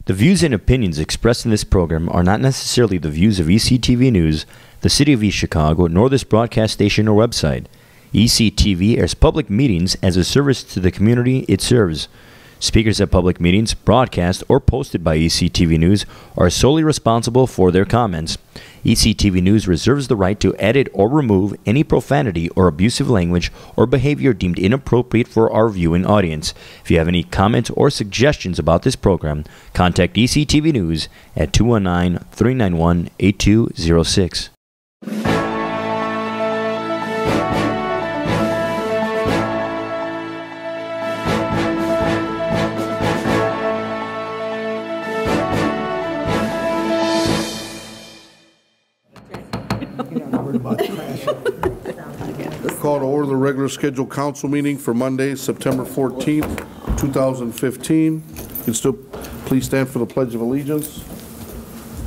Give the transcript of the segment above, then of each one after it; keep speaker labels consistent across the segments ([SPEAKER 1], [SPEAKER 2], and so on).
[SPEAKER 1] The views and opinions expressed in this program are not necessarily the views of ECTV News, the City of East Chicago, nor this broadcast station or website. ECTV airs public meetings as a service to the community it serves. Speakers at public meetings, broadcast, or posted by ECTV News are solely responsible for their comments. ECTV News reserves the right to edit or remove any profanity or abusive language or behavior deemed inappropriate for our viewing audience. If you have any comments or suggestions about this program, contact ECTV News at 219-391-8206.
[SPEAKER 2] Call to order the regular scheduled council meeting for Monday, September 14th, 2015. You can still please stand for the Pledge of Allegiance.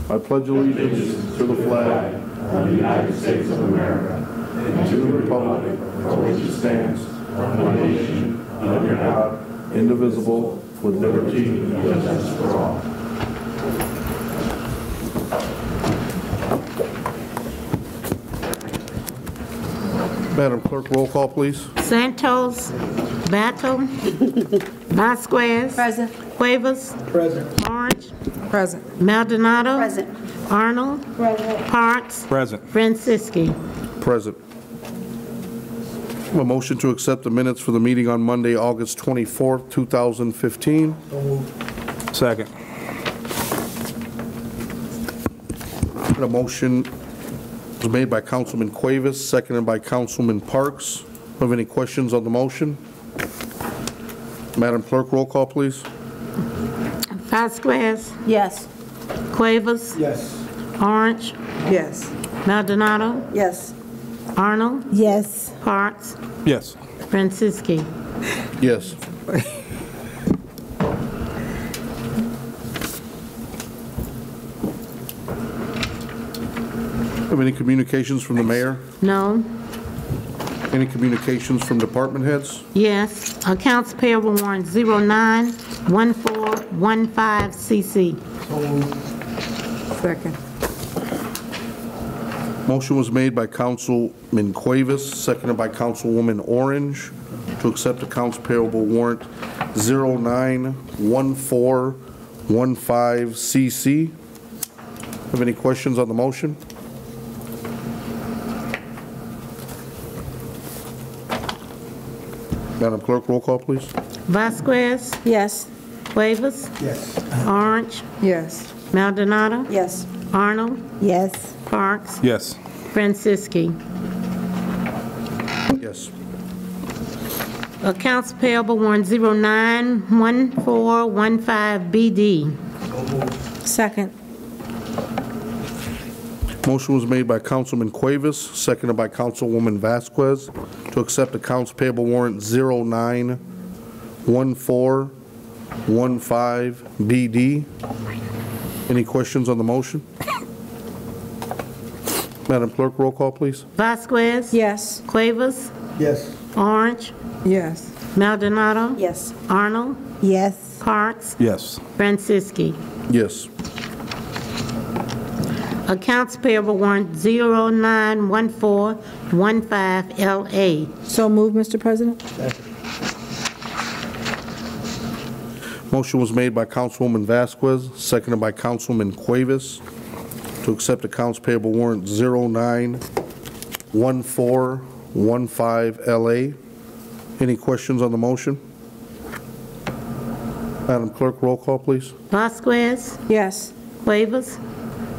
[SPEAKER 2] I pledge allegiance to the flag of the United States of America and to the republic for which it stands, one nation, under God, indivisible, with liberty and justice for all. Madam Clerk, roll call, please.
[SPEAKER 3] Santos, Battle, Vasquez.
[SPEAKER 4] Present.
[SPEAKER 3] Cuevas.
[SPEAKER 5] Present.
[SPEAKER 3] Orange.
[SPEAKER 4] Present.
[SPEAKER 3] Maldonado.
[SPEAKER 4] Present.
[SPEAKER 3] Arnold.
[SPEAKER 4] Present.
[SPEAKER 3] Parks.
[SPEAKER 5] Present.
[SPEAKER 3] Francisci.
[SPEAKER 2] Present. A motion to accept the minutes for the meeting on Monday, August 24th, 2015.
[SPEAKER 5] Second.
[SPEAKER 2] The motion was made by Councilman Cuevas, seconded by Councilman Parks. Have any questions on the motion? Madam Clerk, roll call, please.
[SPEAKER 3] Vasquez.
[SPEAKER 4] Yes.
[SPEAKER 3] Cuevas.
[SPEAKER 5] Yes.
[SPEAKER 3] Orange.
[SPEAKER 4] Yes.
[SPEAKER 3] Maldonado.
[SPEAKER 4] Yes.
[SPEAKER 3] Arnold.
[SPEAKER 4] Yes.
[SPEAKER 3] Parks.
[SPEAKER 5] Yes.
[SPEAKER 3] Francisci.
[SPEAKER 2] Yes. Have any communications from the mayor?
[SPEAKER 3] No.
[SPEAKER 2] Any communications from department heads?
[SPEAKER 3] Yes. Accounts payable warrant 091415CC.
[SPEAKER 4] Second.
[SPEAKER 2] Motion was made by Councilman Cuevas, seconded by Councilwoman Orange, to accept accounts payable warrant 091415CC. Have any questions on the motion? Madam Clerk, roll call, please.
[SPEAKER 3] Vasquez.
[SPEAKER 4] Yes.
[SPEAKER 3] Cuevas.
[SPEAKER 5] Yes.
[SPEAKER 3] Orange.
[SPEAKER 4] Yes.
[SPEAKER 3] Maldonado.
[SPEAKER 4] Yes.
[SPEAKER 3] Arnold.
[SPEAKER 4] Yes.
[SPEAKER 3] Parks.
[SPEAKER 5] Yes.
[SPEAKER 3] Francisci.
[SPEAKER 2] Yes.
[SPEAKER 3] Accounts payable warrant 091415BD.
[SPEAKER 4] Second.
[SPEAKER 2] Motion was made by Councilman Cuevas, seconded by Councilwoman Vasquez, to accept accounts payable warrant 091415BD. Any questions on the motion? Madam Clerk, roll call, please.
[SPEAKER 3] Vasquez.
[SPEAKER 4] Yes.
[SPEAKER 3] Cuevas.
[SPEAKER 5] Yes.
[SPEAKER 3] Orange.
[SPEAKER 4] Yes.
[SPEAKER 3] Maldonado.
[SPEAKER 4] Yes.
[SPEAKER 3] Arnold.
[SPEAKER 4] Yes.
[SPEAKER 3] Parks.
[SPEAKER 5] Yes.
[SPEAKER 3] Francisci.
[SPEAKER 2] Yes.
[SPEAKER 3] Accounts payable warrant 091415LA.
[SPEAKER 4] So moved, Mr. President?
[SPEAKER 2] Motion was made by Councilwoman Vasquez, seconded by Councilman Cuevas, to accept accounts payable warrant 091415LA. Any questions on the motion? Madam Clerk, roll call, please.
[SPEAKER 3] Vasquez.
[SPEAKER 4] Yes.
[SPEAKER 3] Cuevas.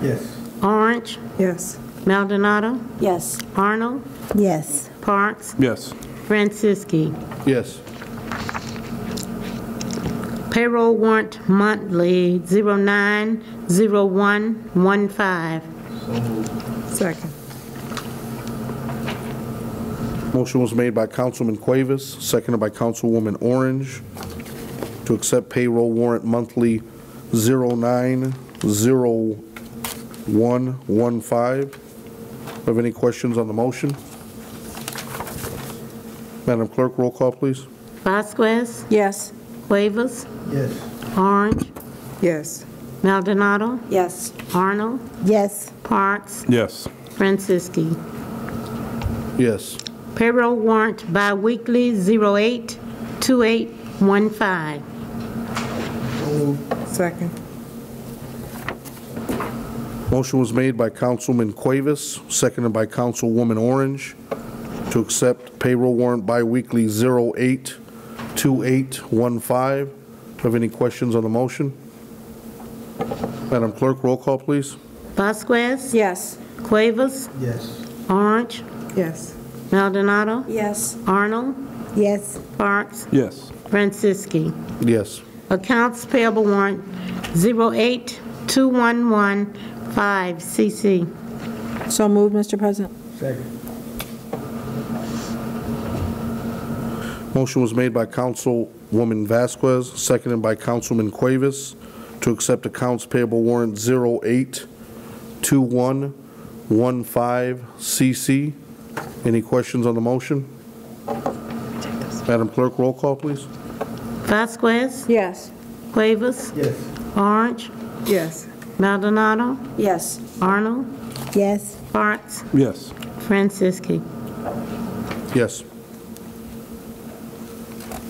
[SPEAKER 5] Yes.
[SPEAKER 3] Orange.
[SPEAKER 4] Yes.
[SPEAKER 3] Maldonado.
[SPEAKER 4] Yes.
[SPEAKER 3] Arnold.
[SPEAKER 4] Yes.
[SPEAKER 3] Parks.
[SPEAKER 5] Yes.
[SPEAKER 3] Francisci.
[SPEAKER 2] Yes.
[SPEAKER 3] Payroll warrant monthly 090115.
[SPEAKER 4] Second.
[SPEAKER 2] Motion was made by Councilman Cuevas, seconded by Councilwoman Orange, to accept payroll warrant monthly 090115. Have any questions on the motion? Madam Clerk, roll call, please.
[SPEAKER 3] Vasquez.
[SPEAKER 4] Yes.
[SPEAKER 3] Cuevas.
[SPEAKER 5] Yes.
[SPEAKER 3] Orange.
[SPEAKER 4] Yes.
[SPEAKER 3] Maldonado,
[SPEAKER 4] Yes.
[SPEAKER 3] Arnold,
[SPEAKER 4] Yes.
[SPEAKER 3] Parks,
[SPEAKER 5] Yes.
[SPEAKER 3] Franciski.
[SPEAKER 2] Yes.
[SPEAKER 3] Payroll warrant biweekly 082815.
[SPEAKER 4] Second.
[SPEAKER 2] Motion was made by Councilman Cuevas, seconded by Councilwoman Orange, to accept payroll warrant biweekly 082815. Do you have any questions on the motion? Madam Clerk, roll call, please.
[SPEAKER 3] Vasquez,
[SPEAKER 4] Yes.
[SPEAKER 3] Cuevas,
[SPEAKER 5] Yes.
[SPEAKER 3] Orange,
[SPEAKER 4] Yes.
[SPEAKER 3] Maldonado,
[SPEAKER 4] Yes.
[SPEAKER 3] Arnold,
[SPEAKER 4] Yes.
[SPEAKER 3] Parks,
[SPEAKER 5] Yes.
[SPEAKER 3] Franciski.
[SPEAKER 2] Yes.
[SPEAKER 3] Accounts payable warrant 082115 CC.
[SPEAKER 4] So moved, Mr. President.
[SPEAKER 5] Second.
[SPEAKER 2] Motion was made by Councilwoman Vasquez, seconded by Councilman Cuevas, to accept accounts payable warrant 082115 CC. Any questions on the motion? Madam Clerk, roll call, please.
[SPEAKER 3] Vasquez,
[SPEAKER 4] Yes.
[SPEAKER 3] Cuevas,
[SPEAKER 5] Yes.
[SPEAKER 3] Orange,
[SPEAKER 4] Yes.
[SPEAKER 3] Maldonado,
[SPEAKER 4] Yes.
[SPEAKER 3] Arnold,
[SPEAKER 4] Yes.
[SPEAKER 3] Parks,
[SPEAKER 5] Yes.
[SPEAKER 3] Franciski.
[SPEAKER 2] Yes.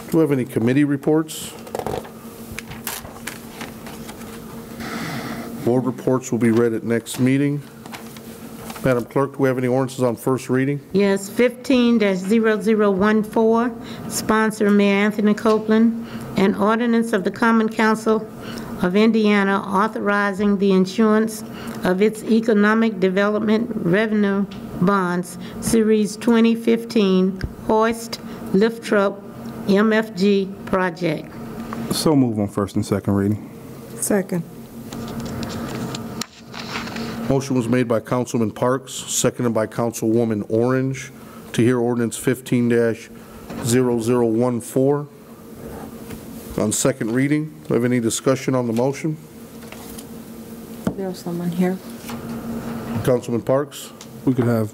[SPEAKER 2] Do we have any committee reports? Board reports will be read at next meeting. Madam Clerk, do we have any ordinances on first reading?
[SPEAKER 3] Yes, 15-0014, sponsor Mayor Anthony Copeland, an ordinance of the Common Council of Indiana authorizing the issuance of its Economic Development Revenue Bonds, Series 2015, Hoist Lift Truck MFG project.
[SPEAKER 5] So move on first and second reading.
[SPEAKER 4] Second.
[SPEAKER 2] Motion was made by Councilman Parks, seconded by Councilwoman Orange, to hear ordinance 15-0014 on second reading. Do we have any discussion on the motion?
[SPEAKER 4] There's someone here.
[SPEAKER 2] Councilman Parks?
[SPEAKER 5] We could have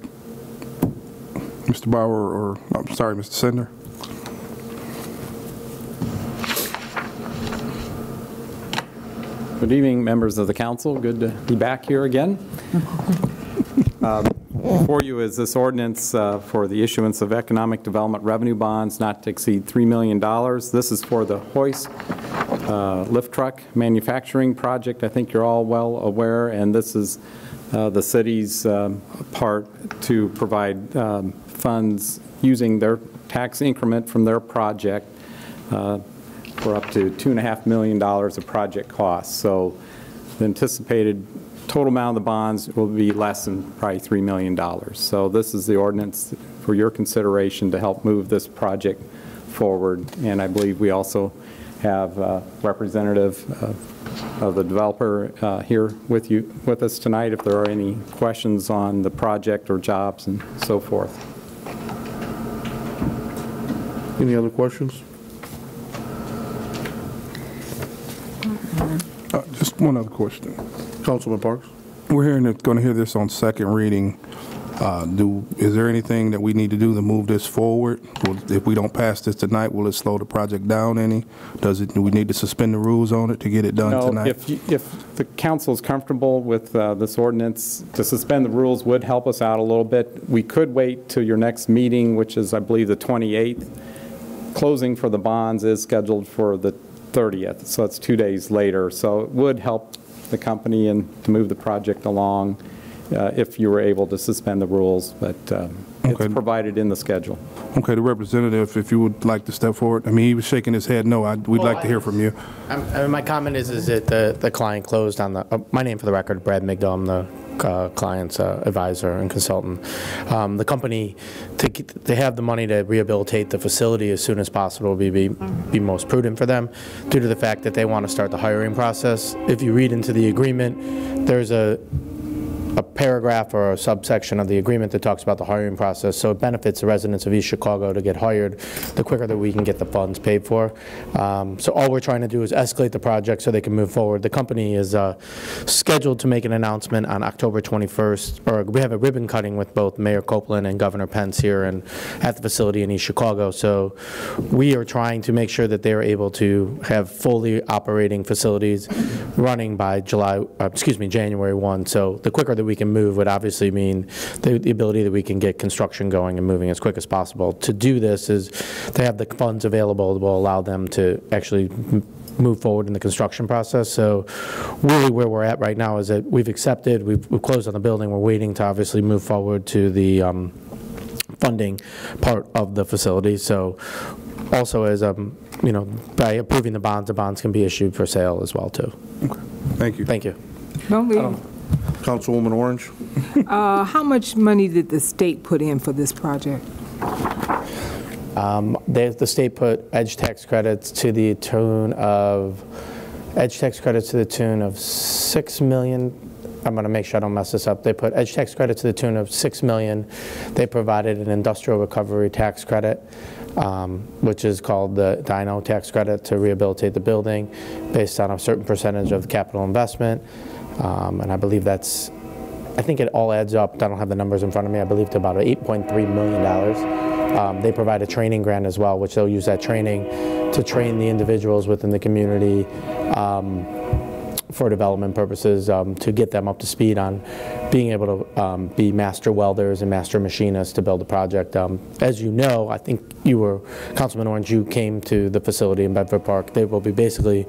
[SPEAKER 5] Mr. Bauer or, I'm sorry, Mr. Sender.
[SPEAKER 6] Good evening, members of the council. Good to be back here again. Before you is this ordinance for the issuance of economic development revenue bonds not to exceed $3 million. This is for the Hoist lift truck manufacturing project. I think you're all well aware, and this is the city's part to provide funds using their tax increment from their project for up to $2.5 million of project costs. So the anticipated total amount of the bonds will be less than probably $3 million. So this is the ordinance for your consideration to help move this project forward. And I believe we also have a representative of the developer here with us tonight if there are any questions on the project or jobs and so forth.
[SPEAKER 2] Any other questions?
[SPEAKER 5] Just one other question.
[SPEAKER 2] Councilman Parks?
[SPEAKER 5] We're going to hear this on second reading. Is there anything that we need to do to move this forward? If we don't pass this tonight, will it slow the project down any? Do we need to suspend the rules on it to get it done tonight?
[SPEAKER 6] If the council is comfortable with this ordinance, to suspend the rules would help us out a little bit. We could wait till your next meeting, which is, I believe, the 28th. Closing for the bonds is scheduled for the 30th, so it's 2 days later. So it would help the company and to move the project along if you were able to suspend the rules, but it's provided in the schedule.
[SPEAKER 5] Okay, the representative, if you would like to step forward. I mean, he was shaking his head no. We'd like to hear from you.
[SPEAKER 7] My comment is that the client closed on the, my name for the record, Brad Migdal, I'm the client's advisor and consultant. The company, to have the money to rehabilitate the facility as soon as possible would be most prudent for them due to the fact that they want to start the hiring process. If you read into the agreement, there's a a paragraph or a subsection of the agreement that talks about the hiring process, so it benefits the residents of East Chicago to get hired the quicker that we can get the funds paid for. So all we're trying to do is escalate the project so they can move forward. The company is scheduled to make an announcement on October 21st, or we have a ribbon cutting with both Mayor Copeland and Governor Pence here and at the facility in East Chicago. So we are trying to make sure that they are able to have fully operating facilities running by January 1. So the quicker that we can move would obviously mean the ability that we can get construction going and moving as quick as possible. To do this is to have the funds available that will allow them to actually move forward in the construction process. So really where we're at right now is that we've accepted, we've closed on the building, we're waiting to obviously move forward to the funding part of the facility. So also as, you know, by approving the bonds can be issued for sale as well too.
[SPEAKER 5] Okay. Thank you.
[SPEAKER 7] Thank you.
[SPEAKER 4] Don't leave.
[SPEAKER 2] Councilwoman Orange?
[SPEAKER 4] How much money did the state put in for this project?
[SPEAKER 7] The state put edge tax credits to the tune of, $6 million. I'm going to make sure I don't mess this up. They put edge tax credit to the tune of $6 million. They provided an industrial recovery tax credit, which is called the DINO tax credit, to rehabilitate the building based on a certain percentage of the capital investment. And I believe that's, I think it all adds up, I don't have the numbers in front of me, I believe to about $8.3 million. They provide a training grant as well, which they'll use that training to train the individuals within the community for development purposes, to get them up to speed on being able to be master welders and master machinists to build a project. As you know, I think you were, Councilman Orange, you came to the facility in Bedford Park. They will be basically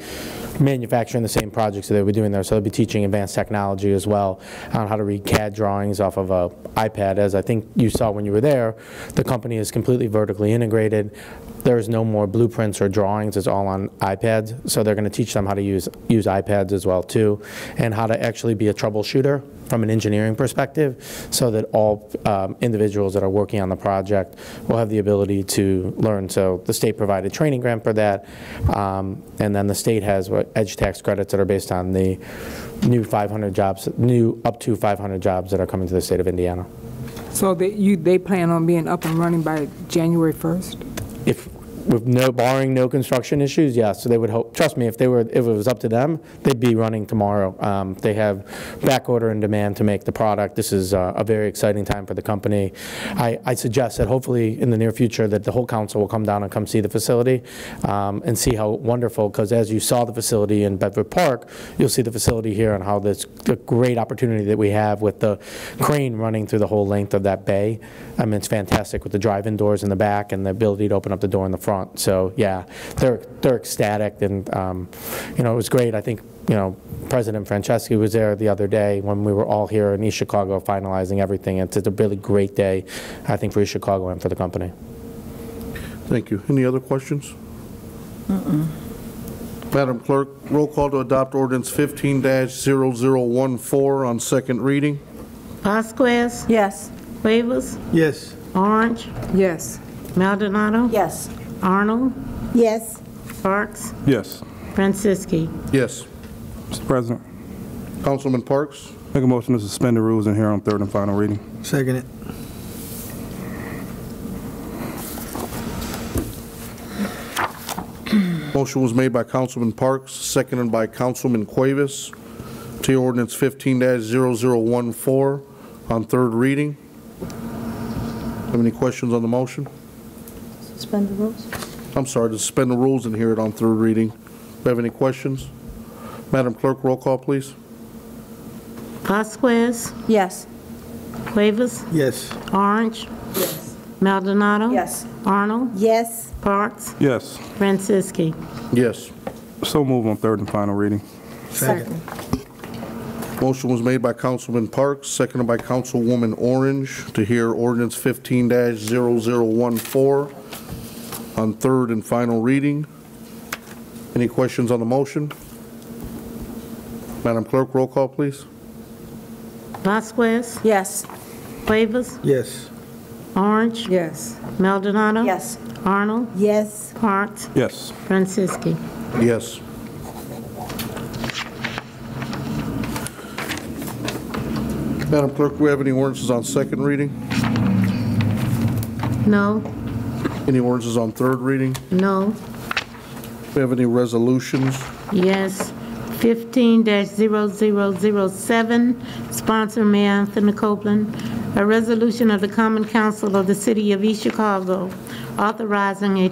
[SPEAKER 7] manufacturing the same projects that they were doing there, so they'll be teaching advanced technology as well on how to read CAD drawings off of an iPad. As I think you saw when you were there, the company is completely vertically integrated. There's no more blueprints or drawings, it's all on iPads, so they're going to teach them how to use iPads as well too, and how to actually be a troubleshooter from an engineering perspective, so that all individuals that are working on the project will have the ability to learn. So the state provided training grant for that, and then the state has edge tax credits that are based on the new 500 jobs, new up to 500 jobs that are coming to the state of Indiana.
[SPEAKER 4] So they plan on being up and running by January 1st?
[SPEAKER 7] Barring no construction issues, yes. So they would hope, trust me, if it was up to them, they'd be running tomorrow. They have back order and demand to make the product. This is a very exciting time for the company. I suggest that hopefully in the near future that the whole council will come down and come see the facility and see how wonderful, because as you saw the facility in Bedford Park, you'll see the facility here and how the great opportunity that we have with the crane running through the whole length of that bay. I mean, it's fantastic with the drive-in doors in the back and the ability to open up the door in the front. So yeah, they're ecstatic, and you know, it was great. I think, you know, President Franceschi was there the other day when we were all here in East Chicago finalizing everything. It's a really great day, I think, for East Chicago and for the company.
[SPEAKER 2] Thank you. Any other questions? Madam Clerk, roll call to adopt ordinance 15-0014 on second reading.
[SPEAKER 3] Vasquez?
[SPEAKER 4] Yes.
[SPEAKER 3] Cuevas?
[SPEAKER 8] Yes.
[SPEAKER 3] Orange?
[SPEAKER 4] Yes.
[SPEAKER 3] Maldonado?
[SPEAKER 4] Yes.
[SPEAKER 3] Arnold?
[SPEAKER 4] Yes.
[SPEAKER 3] Parks?
[SPEAKER 5] Yes.
[SPEAKER 3] Francisci?
[SPEAKER 2] Yes.
[SPEAKER 5] Mr. President,
[SPEAKER 2] Councilman Parks?
[SPEAKER 5] make a motion to suspend the rules and hear on third and final reading.
[SPEAKER 8] Second it.
[SPEAKER 2] Motion was made by Councilman Parks, seconded by Councilman Cuevas, to ordinance 15-0014 on third reading. Have any questions on the motion?
[SPEAKER 4] Suspend the rules?
[SPEAKER 2] I'm sorry, to suspend the rules and hear it on third reading. Do you have any questions? Madam Clerk, roll call, please.
[SPEAKER 3] Vasquez?
[SPEAKER 4] Yes.
[SPEAKER 3] Cuevas?
[SPEAKER 8] Yes.
[SPEAKER 3] Orange?
[SPEAKER 4] Yes.
[SPEAKER 3] Maldonado?
[SPEAKER 4] Yes.
[SPEAKER 3] Arnold?
[SPEAKER 4] Yes.
[SPEAKER 3] Parks?
[SPEAKER 5] Yes.
[SPEAKER 3] Francisci?
[SPEAKER 2] Yes.
[SPEAKER 5] So move on third and final reading.
[SPEAKER 8] Second.
[SPEAKER 2] Motion was made by Councilman Parks, seconded by Councilwoman Orange, to hear ordinance 15-0014 on third and final reading. Any questions on the motion? Madam Clerk, roll call, please.
[SPEAKER 3] Vasquez?
[SPEAKER 4] Yes.
[SPEAKER 3] Cuevas?
[SPEAKER 8] Yes.
[SPEAKER 3] Orange?
[SPEAKER 4] Yes.
[SPEAKER 3] Maldonado?
[SPEAKER 4] Yes.
[SPEAKER 3] Arnold?
[SPEAKER 4] Yes.
[SPEAKER 3] Parks?
[SPEAKER 5] Yes.
[SPEAKER 3] Francisci?
[SPEAKER 2] Yes. Madam Clerk, do we have any ordinances on second reading?
[SPEAKER 3] No,
[SPEAKER 2] Any ordinances on third reading?
[SPEAKER 3] no,
[SPEAKER 2] Do we have any resolutions?
[SPEAKER 3] yes. 15-0007, sponsor Mayor Anthony Copeland. A resolution of the Common Council of the City of East Chicago authorizing a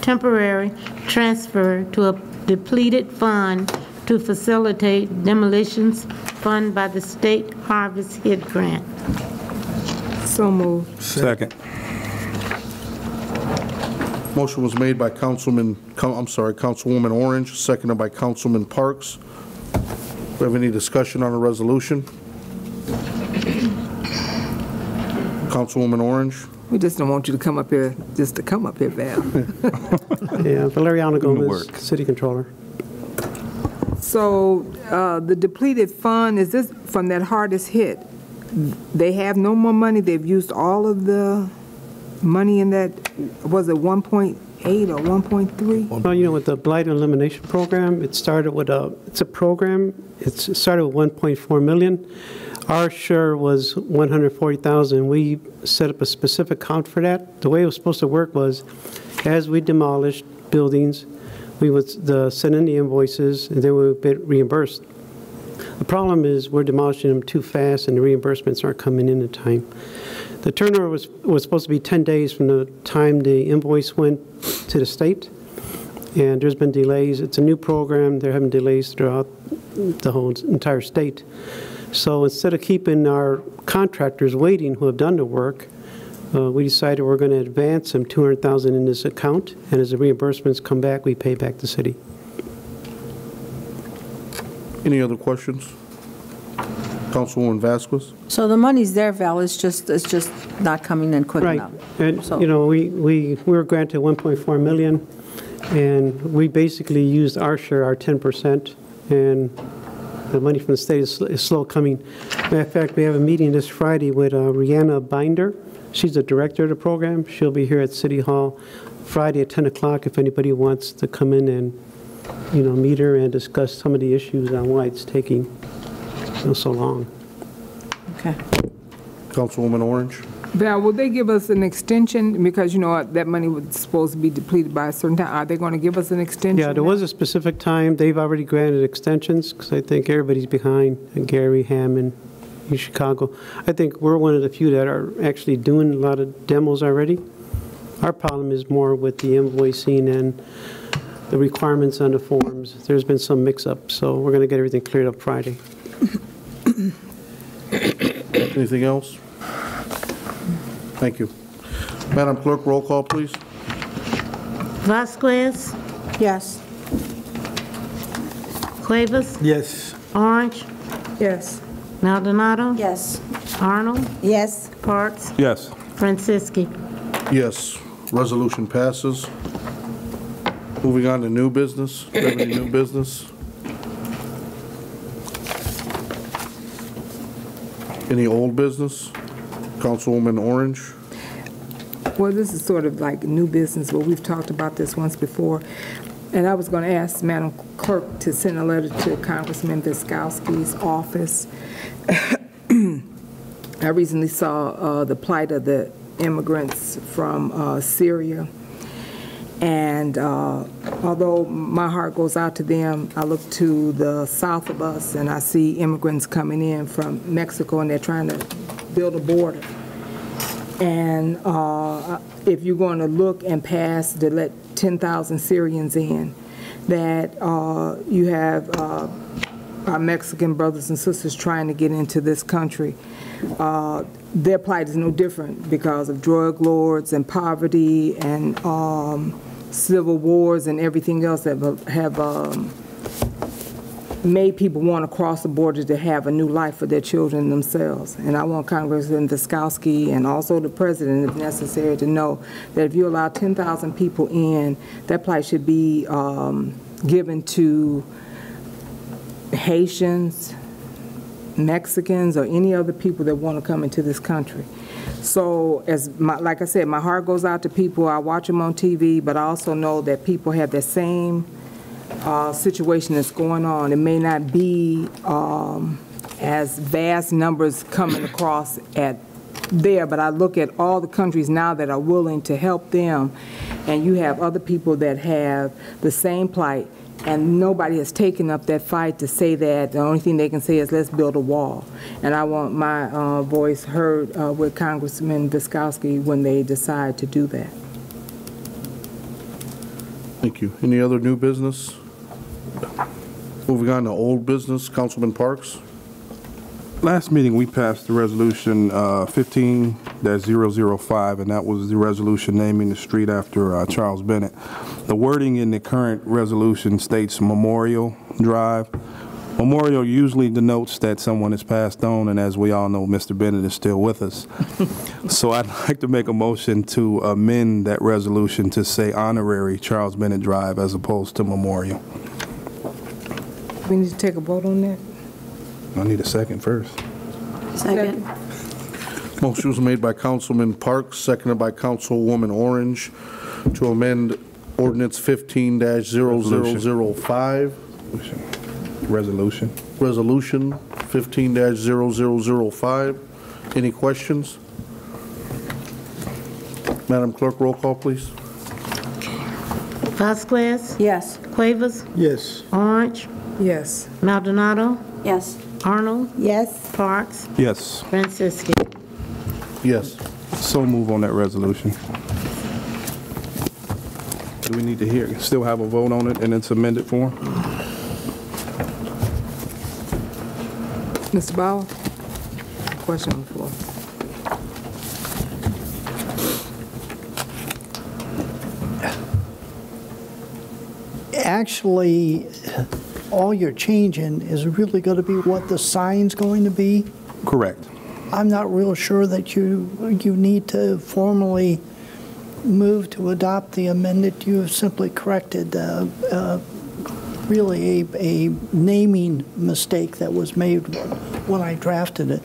[SPEAKER 3] temporary transfer to a depleted fund to facilitate demolitions funded by the State Harvest Hit Grant.
[SPEAKER 4] So moved.
[SPEAKER 5] Second.
[SPEAKER 2] Motion was made by Councilwoman Orange, seconded by Councilman Parks. Do we have any discussion on the resolution? Councilwoman Orange?
[SPEAKER 4] We just don't want you to come up here, just to come up here, Val.
[SPEAKER 8] Yeah, Valeriano Gomez, City Controller.
[SPEAKER 4] So the depleted fund, is this from that hardest hit? They have no more money, they've used all of the money in that, was it 1.8 or 1.3?
[SPEAKER 8] Well, you know, with the Blight Elimination Program, it started with it's a program, it started with 1.4 million. Our share was 140,000. We set up a specific account for that. The way it was supposed to work was, as we demolished buildings, we would send in the invoices, and then we would get reimbursed. The problem is we're demolishing them too fast, and the reimbursements aren't coming in time. The turnover was supposed to be 10 days from the time the invoice went to the state, and there's been delays. It's a new program. They're having delays throughout the whole entire state. So instead of keeping our contractors waiting who have done the work, we decided we're going to advance them $200,000 in this account, and as the reimbursements come back, we pay back the city.
[SPEAKER 2] Any other questions? Councilwoman Vasquez?
[SPEAKER 9] So the money's there, Val, it's just not coming in quick
[SPEAKER 8] Right,
[SPEAKER 9] enough.
[SPEAKER 8] and
[SPEAKER 9] So-
[SPEAKER 8] you know, we were granted 1.4 million, and we basically used our share, our 10%, and the money from the state is slow coming. Matter of fact, we have a meeting this Friday with Rihanna Binder. She's the director of the program. She'll be here at City Hall Friday at 10 o'clock if anybody wants to come in and, you know, meet her and discuss some of the issues on why it's taking so long.
[SPEAKER 9] Okay.
[SPEAKER 2] Councilwoman Orange?
[SPEAKER 4] Val, will they give us an extension? Because, you know, that money was supposed to be depleted by a certain time. Are they going to give us an extension?
[SPEAKER 8] Yeah, there was a specific time. They've already granted extensions because I think everybody's behind, and Gary, Hammond, in Chicago. I think we're one of the few that are actually doing a lot of demos already. Our problem is more with the invoicing and the requirements on the forms. There's been some mix-up, so we're going to get everything cleared up Friday.
[SPEAKER 2] Anything else? Thank you. Madam Clerk, roll call, please.
[SPEAKER 3] Vasquez,
[SPEAKER 9] Yes.
[SPEAKER 3] Cuevas,
[SPEAKER 10] Yes.
[SPEAKER 3] Orange,
[SPEAKER 4] Yes.
[SPEAKER 3] Maldonado,
[SPEAKER 9] Yes.
[SPEAKER 3] Arnold,
[SPEAKER 9] Yes.
[SPEAKER 3] Parks,
[SPEAKER 5] Yes.
[SPEAKER 3] Franciski.
[SPEAKER 2] Yes. Resolution passes. Moving on to new business. Do you have any new business? Any old business? Councilwoman Orange?
[SPEAKER 4] Well, this is sort of like new business, but we've talked about this once before. And I was going to ask Madam Clerk to send a letter to Congressman Viskowski's office. I recently saw the plight of the immigrants from Syria. And although my heart goes out to them, I look to the south of us and I see immigrants coming in from Mexico, and they're trying to build a border. And if you're going to look and pass to let 10,000 Syrians in, that you have our Mexican brothers and sisters trying to get into this country. Their plight is no different because of drug lords and poverty and civil wars and everything else that have made people want to cross the border to have a new life for their children themselves. And I want Congressman Viskowski and also the President, if necessary, to know that if you allow 10,000 people in, that plight should be given to Haitians, Mexicans, or any other people that want to come into this country. So, like I said, my heart goes out to people. I watch them on TV, but I also know that people have the same situation that's going on. It may not be as vast numbers coming across at there, but I look at all the countries now that are willing to help them, and you have other people that have the same plight, and nobody has taken up that fight to say that the only thing they can say is let's build a wall. And I want my voice heard with Congressman Viskowski when they decide to do that.
[SPEAKER 2] Thank you. Any other new business? Moving on to old business, Councilman Parks.
[SPEAKER 5] Last meeting, we passed the resolution 15-005, and that was the resolution naming the street after Charles Bennett. The wording in the current resolution states Memorial Drive. Memorial usually denotes that someone has passed on, and as we all know, Mr. Bennett is still with us. So I'd like to make a motion to amend that resolution to say honorary Charles Bennett Drive as opposed to Memorial.
[SPEAKER 4] We need to take a vote on that?
[SPEAKER 5] I need a second first.
[SPEAKER 9] Second.
[SPEAKER 2] Motion was made by Councilman Parks, seconded by Councilwoman Orange, to amend ordinance 15-0005.
[SPEAKER 5] Resolution.
[SPEAKER 2] Resolution 15-0005. Any questions? Madam Clerk, roll call, please.
[SPEAKER 3] Vasquez?
[SPEAKER 9] Yes.
[SPEAKER 3] Cuevas?
[SPEAKER 8] Yes.
[SPEAKER 3] Orange?
[SPEAKER 4] Yes.
[SPEAKER 3] Maldonado?
[SPEAKER 9] Yes.
[SPEAKER 3] Arnold?
[SPEAKER 9] Yes.
[SPEAKER 3] Parks?
[SPEAKER 5] Yes.
[SPEAKER 3] Francisci?
[SPEAKER 2] Yes.
[SPEAKER 5] So move on that resolution. Do we need to still have a vote on it in its amended form?
[SPEAKER 4] Mr. Bauer? Question on the floor.
[SPEAKER 10] Actually, all you're changing is really going to be what the sign's going to be.
[SPEAKER 5] Correct.
[SPEAKER 10] I'm not real sure that you need to formally move to adopt the amendment. You have simply corrected really a naming mistake that was made when I drafted it.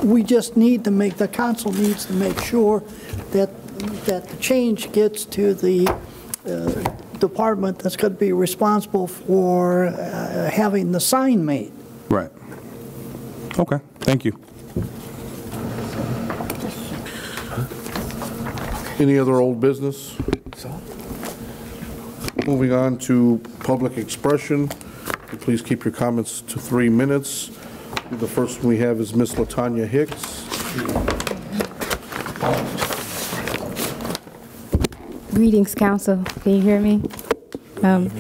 [SPEAKER 10] We just need to the council needs to make sure that the change gets to the department that's going to be responsible for having the sign made.
[SPEAKER 5] Right. Okay. Thank you.
[SPEAKER 2] Any other old business? Moving on to public expression. Please keep your comments to 3 minutes. The first one we have is Ms. LaTanya Hicks.
[SPEAKER 11] Greetings, Council. Can you hear me? I'm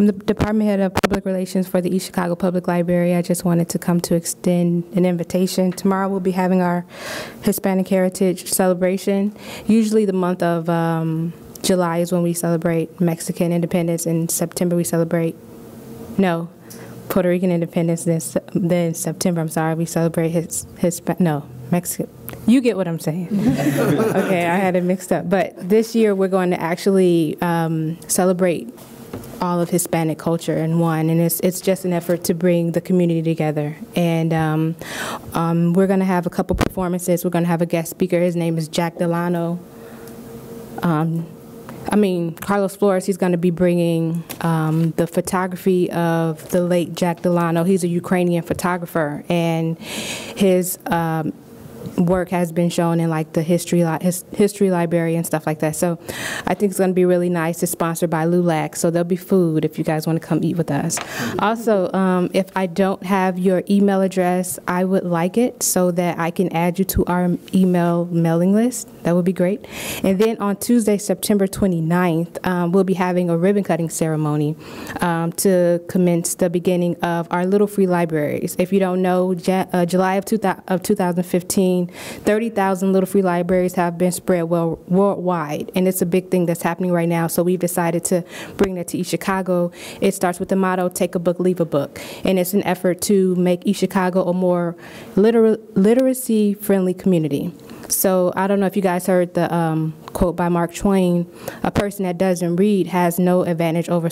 [SPEAKER 11] the Department Head of Public Relations for the East Chicago Public Library. I just wanted to come to extend an invitation. Tomorrow we'll be having our Hispanic Heritage Celebration. Usually the month of July is when we celebrate Mexican independence. In September we celebrate, Puerto Rican independence. Then September, we celebrate Mexican. You get what I'm saying. Okay, I had it mixed up. But this year we're going to actually celebrate all of Hispanic culture in one, and it's just an effort to bring the community together. And we're going to have a couple performances. We're going to have a guest speaker. His name is Jack Delano. Carlos Flores, he's going to be bringing the photography of the late Jack Delano. He's a Ukrainian photographer, and his work has been shown in like the history library and stuff like that. So I think it's going to be really nice. It's sponsored by LULAC, so there'll be food if you guys want to come eat with us. Also, if I don't have your email address, I would like it so that I can add you to our email mailing list. That would be great. And then on Tuesday, September 29th, we'll be having a ribbon cutting ceremony to commence the beginning of our Little Free Libraries. If you don't know, July of 2015, 30,000 Little Free Libraries have been spread worldwide, and it's a big thing that's happening right now, so we've decided to bring that to East Chicago. It starts with the motto, take a book, leave a book, and it's an effort to make East Chicago a more literacy-friendly community. So I don't know if you guys heard the quote by Mark Twain, a person that doesn't read has no advantage over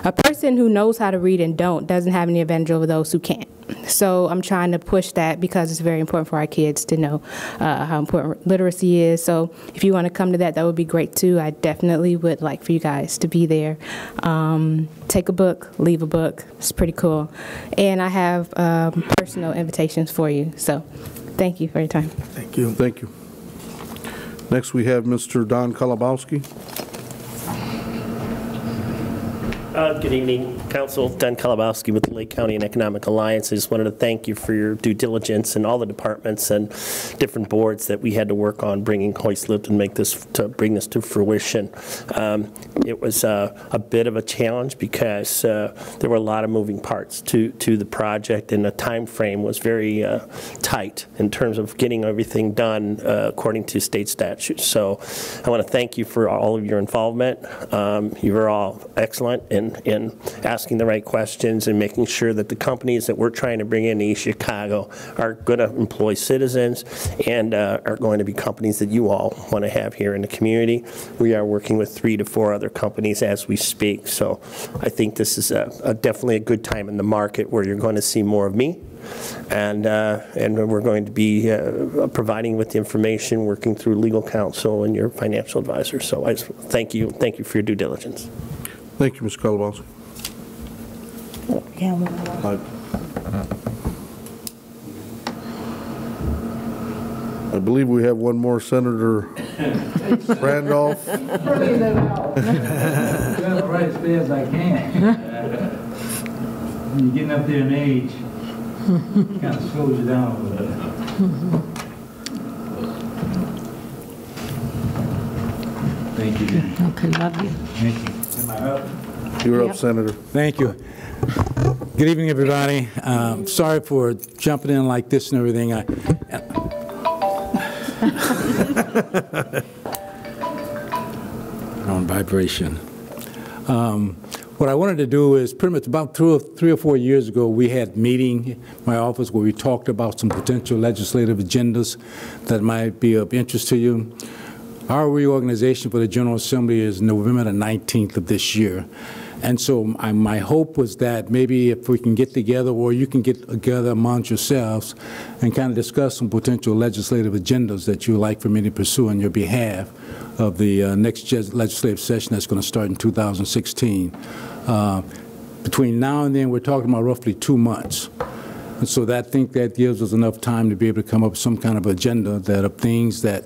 [SPEAKER 11] a person who knows how to read and doesn't have any advantage over those who can't. So I'm trying to push that because it's very important for our kids to know how important literacy is. So if you want to come to that, that would be great too. I definitely would like for you guys to be there. take a book, leave a book. It's pretty cool. And I have personal invitations for you. So thank you for your time.
[SPEAKER 2] Thank you. Thank you. Next, we have Mr. Don Kolobowski.
[SPEAKER 12] Good evening, Council. Don Kolobowski with the Lake County and Economic Alliance. I just wanted to thank you for your due diligence and all the departments and different boards that we had to work on bringing Hoist Lift and bring this to fruition. It was a bit of a challenge because there were a lot of moving parts to the project, and the time frame was very tight in terms of getting everything done according to state statutes. So I want to thank you for all of your involvement. You were all excellent in asking the right questions and making sure that the companies that we're trying to bring into East Chicago are going to employ citizens and are going to be companies that you all want to have here in the community. We are working with 3 to 4 other companies as we speak, so I think this is definitely a good time in the market where you're going to see more of me. And we're going to be providing with the information, working through legal counsel and your financial advisor. So I just thank you for your due diligence.
[SPEAKER 2] Thank you, Mr. Kolobowski. I believe we have one more, Senator Randolph.
[SPEAKER 13] I'm trying to write as fast as I can. When you're getting up there in age, it kind of slows you down a little bit. Thank you.
[SPEAKER 3] Okay, love you.
[SPEAKER 13] Thank you. Am I up?
[SPEAKER 2] You're up, Senator.
[SPEAKER 13] Thank you. Good evening, everybody. Sorry for jumping in like this and everything. On vibration. What I wanted to do is pretty much about 3 or 4 years ago, we had a meeting in my office where we talked about some potential legislative agendas that might be of interest to you. Our reorganization for the General Assembly is November the 19th of this year. And so my hope was that maybe if we can get together, or you can get together amongst yourselves and kind of discuss some potential legislative agendas that you would like for me to pursue on your behalf of the next legislative session that's going to start in 2016. Between now and then, we're talking about roughly 2 months. And so I think that gives us enough time to be able to come up with some kind of agenda that of things that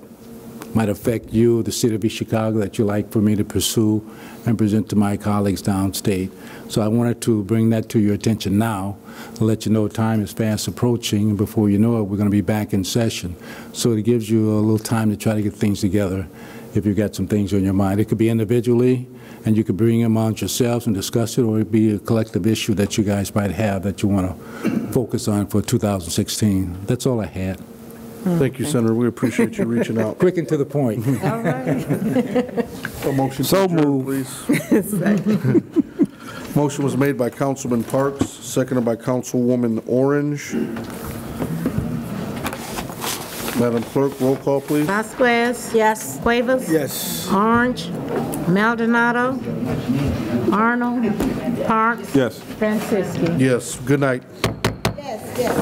[SPEAKER 13] might affect you, the city of East Chicago, that you like for me to pursue and present to my colleagues downstate. So I wanted to bring that to your attention now, to let you know time is fast approaching, and before you know it, we're going to be back in session. So it gives you a little time to try to get things together if you've got some things on your mind. It could be individually, and you could bring them amongst yourselves and discuss it, or it could be a collective issue that you guys might have that you want to focus on for 2016. That's all I had.
[SPEAKER 2] Thank you, Senator. We appreciate you reaching out.
[SPEAKER 13] Quick and to the point.
[SPEAKER 9] All right.
[SPEAKER 2] A motion to adjourn, please. Motion was made by Councilman Parks, seconded by Councilwoman Orange. Madam Clerk, roll call, please.
[SPEAKER 3] Vasquez?
[SPEAKER 9] Yes.
[SPEAKER 3] Cuevas?
[SPEAKER 2] Yes.
[SPEAKER 3] Orange? Maldonado? Arnold? Parks?
[SPEAKER 5] Yes.
[SPEAKER 3] Francisci?
[SPEAKER 2] Yes. Good night.
[SPEAKER 9] Yes, yes.